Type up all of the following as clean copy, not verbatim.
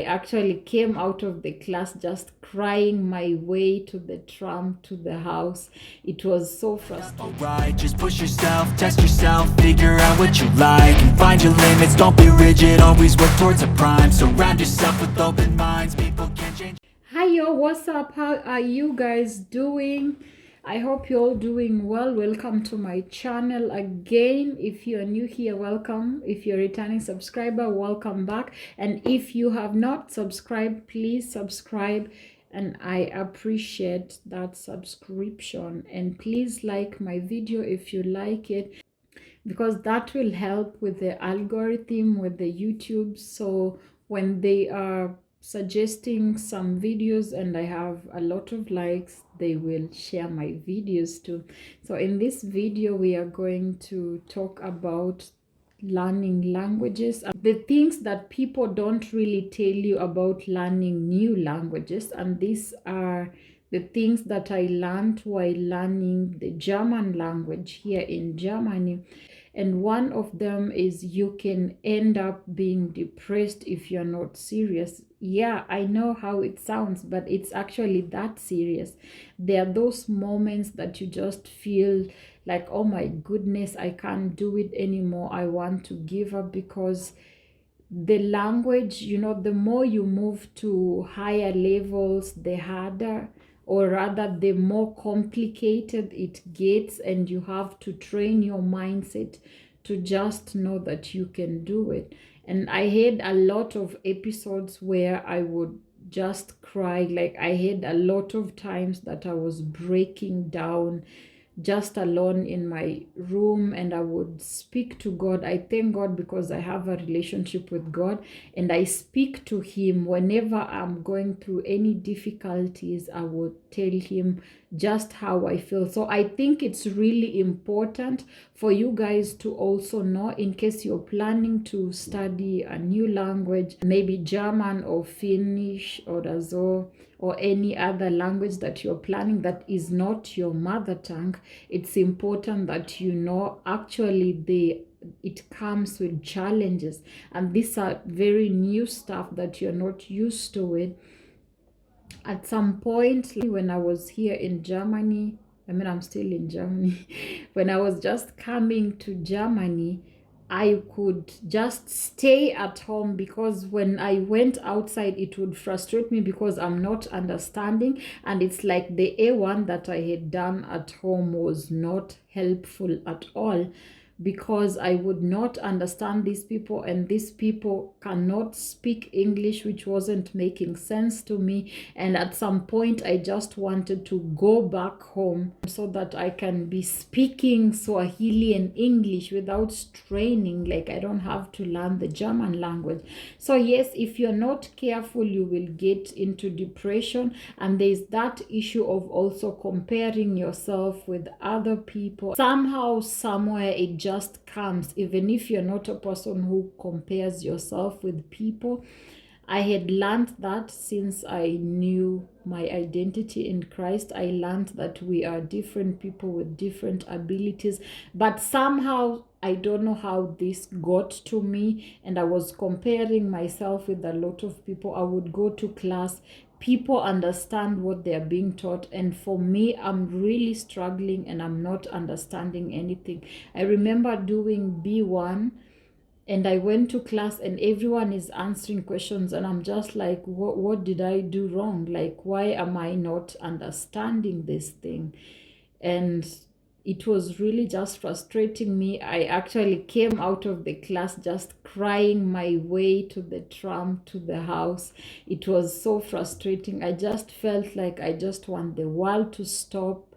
actually came out of the class just crying my way to the tram to the house. It was so frustrating. Alright, just push yourself, test yourself, figure out what you like, and find your limits, don't be rigid, always work towards a prime, surround yourself with open minds, people can change. Hi yo, what's up? How are you guys doing? I hope you're all doing well. Welcome to my channel again. If you're new here, welcome. If you're a returning subscriber, welcome back. And if you have not subscribed, please subscribe. And I appreciate that subscription. And please like my video if you like it, because that will help with the algorithm with the YouTube. So when they are suggesting some videos and I have a lot of likes, they will share my videos too. So in this video we are going to talk about learning languages, the things that people don't really tell you about learning new languages. And these are the things that I learned while learning the German language here in Germany. And one of them is you can end up being depressed if you're not serious. Yeah, I know how it sounds, but it's actually that serious. There are those moments that you just feel like, oh my goodness, I can't do it anymore. I want to give up, because the language, the more you move to higher levels, the harder, or rather the more complicated it gets, and you have to train your mindset to just know that you can do it. And I had a lot of episodes where I would just cry. Like, I had a lot of times that I was breaking down just alone in my room, and I would speak to God. I thank God because I have a relationship with God, and I speak to him whenever I'm going through any difficulties. I would tell him just how I feel. So I think it's really important for you guys to also know, in case you're planning to study a new language, maybe German or Finnish or so, or any other language that you're planning that is not your mother tongue. It's important that you know actually it comes with challenges, and these are very new stuff that you're not used to it. At some point when I was here in Germany, I'm still in Germany, when I was just coming to Germany, I could just stay at home, because when I went outside, it would frustrate me because I'm not understanding. And it's like the A1 that I had done at home was not helpful at all, because I would not understand these people, and these people cannot speak English, which wasn't making sense to me. And at some point I just wanted to go back home so that I can be speaking Swahili and English without straining. Like, I don't have to learn the German language. So yes, if you're not careful, you will get into depression. And there's that issue of also comparing yourself with other people. Somehow, somewhere, it just comes, even if you're not a person who compares yourself with people. I had learned that since I knew my identity in Christ. I learned that we are different people with different abilities, but somehow I don't know how this got to me, and I was comparing myself with a lot of people. I would go to class, people understand what they're being taught, and for me, I'm really struggling and I'm not understanding anything. I remember doing B1, and I went to class and everyone is answering questions, and I'm just like, what did I do wrong? Like, why am I not understanding this thing? And it was really just frustrating me. I actually came out of the class just crying my way to the tram to the house. It was so frustrating. I just felt like I just want the world to stop,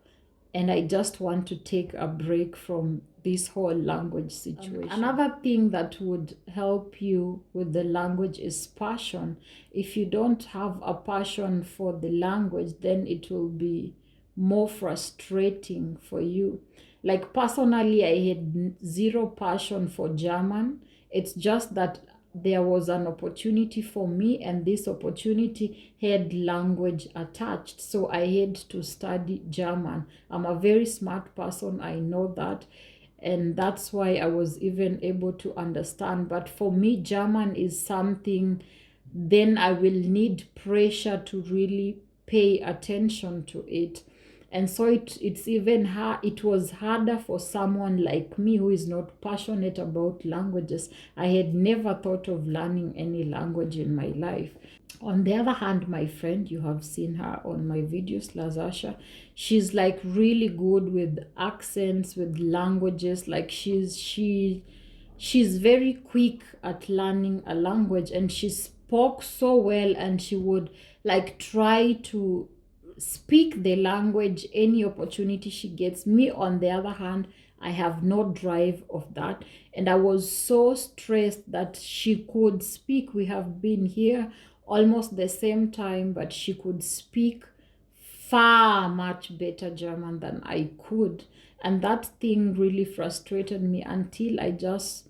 and I just want to take a break from this whole language situation. Another thing that would help you with the language is passion. If you don't have a passion for the language, then it will be more frustrating for you. Like, personally, I had zero passion for German. It's just that there was an opportunity for me, and this opportunity had language attached, so I had to study German. I'm a very smart person, I know that, and that's why I was even able to understand. But for me, German is something then I will need pressure to really pay attention to it. And so it's even hard. It was harder for someone like me who is not passionate about languages. I had never thought of learning any language in my life. On the other hand, my friend, you have seen her on my videos, Lazasha, she's like really good with accents, with languages. Like she's very quick at learning a language, and she spoke so well, and she would like try to speak the language any opportunity she gets. Me, on the other hand, I have no drive of that, and I was so stressed that she could speak. We have been here almost the same time, but she could speak far much better German than I could, and that thing really frustrated me until I just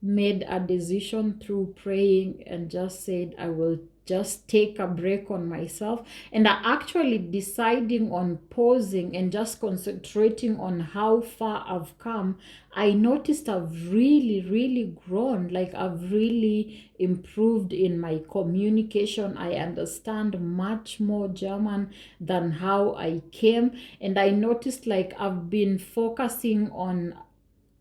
made a decision through praying and just said I will just take a break on myself. And I actually deciding on pausing and just concentrating on how far I've come, I noticed I've really grown. Like I've really improved in my communication. I understand much more German than how I came. And I noticed like I've been focusing on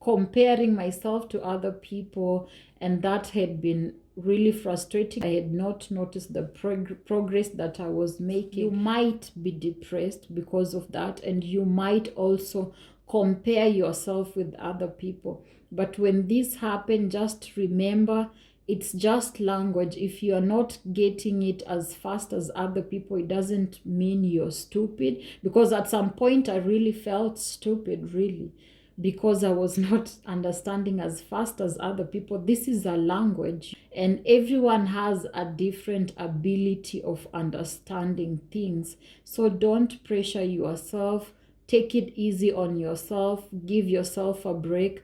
comparing myself to other people, and that had been really frustrating. I had not noticed the progress that I was making. You might be depressed because of that, and you might also compare yourself with other people. But when this happens, just remember it's just language. If you are not getting it as fast as other people, it doesn't mean you're stupid, because at some point I really felt stupid, really, because I was not understanding as fast as other people. This is a language, and everyone has a different ability of understanding things. So don't pressure yourself. Take it easy on yourself. Give yourself a break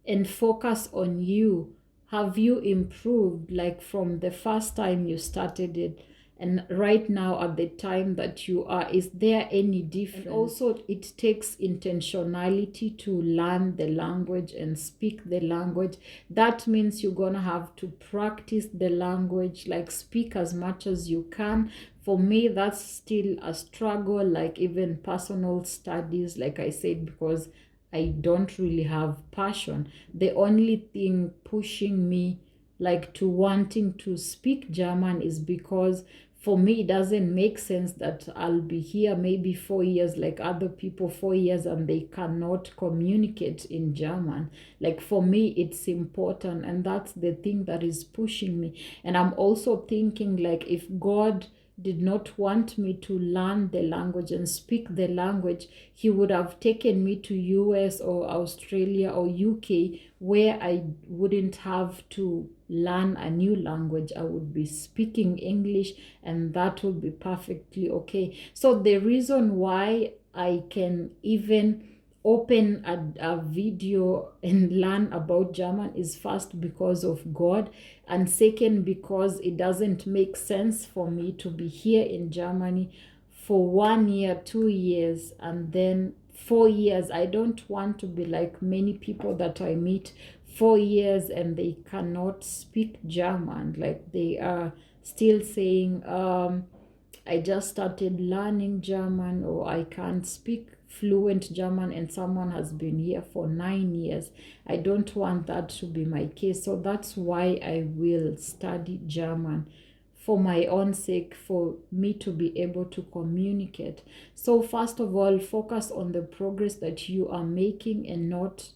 and focus on you. Have you improved, like from the first time you started it and right now at the time that you are? Is there any difference? And also, it takes intentionality to learn the language and speak the language. That means you're gonna have to practice the language, like speak as much as you can. For me, that's still a struggle, like even personal studies, like I said, because I don't really have passion. The only thing pushing me like to wanting to speak German is because for me it doesn't make sense that I'll be here maybe 4 years like other people, 4 years, and they cannot communicate in German. Like for me it's important, and that's the thing that is pushing me. And I'm also thinking, like, if God did not want me to learn the language and speak the language, he would have taken me to US or Australia or UK, where I wouldn't have to learn a new language. I would be speaking English, and that would be perfectly okay. So the reason why I can even open a video and learn about German is first because of God, and second because it doesn't make sense for me to be here in Germany for 1 year, 2 years, and then 4 years. I don't want to be like many people that I meet, 4 years and they cannot speak German. Like they are still saying, I just started learning German, or I can't speak fluent German, and someone has been here for 9 years. I don't want that to be my case. So that's why I will study German, for my own sake, for me to be able to communicate. So first of all, focus on the progress that you are making and not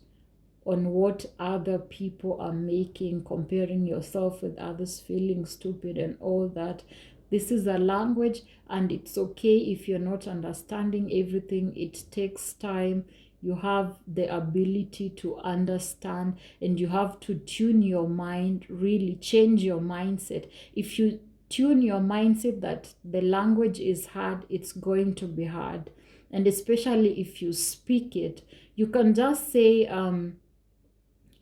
on what other people are making, comparing yourself with others, feeling stupid and all that. This is a language, and it's okay if you're not understanding everything. It takes time. You have the ability to understand, and you have to tune your mind, really change your mindset. If you tune your mindset that the language is hard, it's going to be hard. And especially if you speak it, you can just say,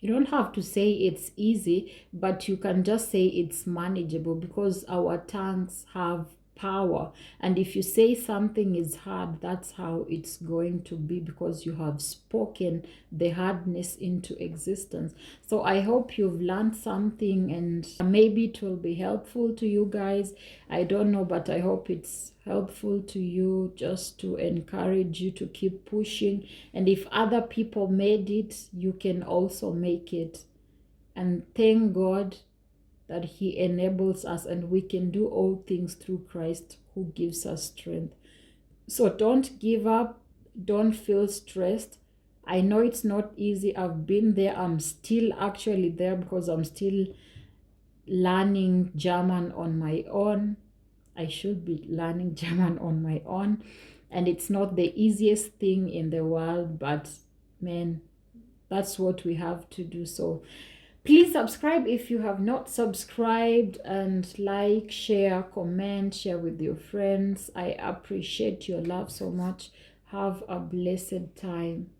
you don't have to say it's easy, but you can just say it's manageable, because our tongues have power. And if you say something is hard, that's how it's going to be, because you have spoken the hardness into existence. So I hope you've learned something, and maybe it will be helpful to you guys. I don't know, but I hope it's helpful to you, just to encourage you to keep pushing. And if other people made it, you can also make it. And thank God that he enables us, and we can do all things through Christ who gives us strength. So don't give up. Don't feel stressed. I know it's not easy. I've been there. I'm still actually there, because I'm still learning German on my own. I should be learning German on my own. And it's not the easiest thing in the world, but man, that's what we have to do. So please subscribe if you have not subscribed, and like, share, comment, share with your friends. I appreciate your love so much. Have a blessed time.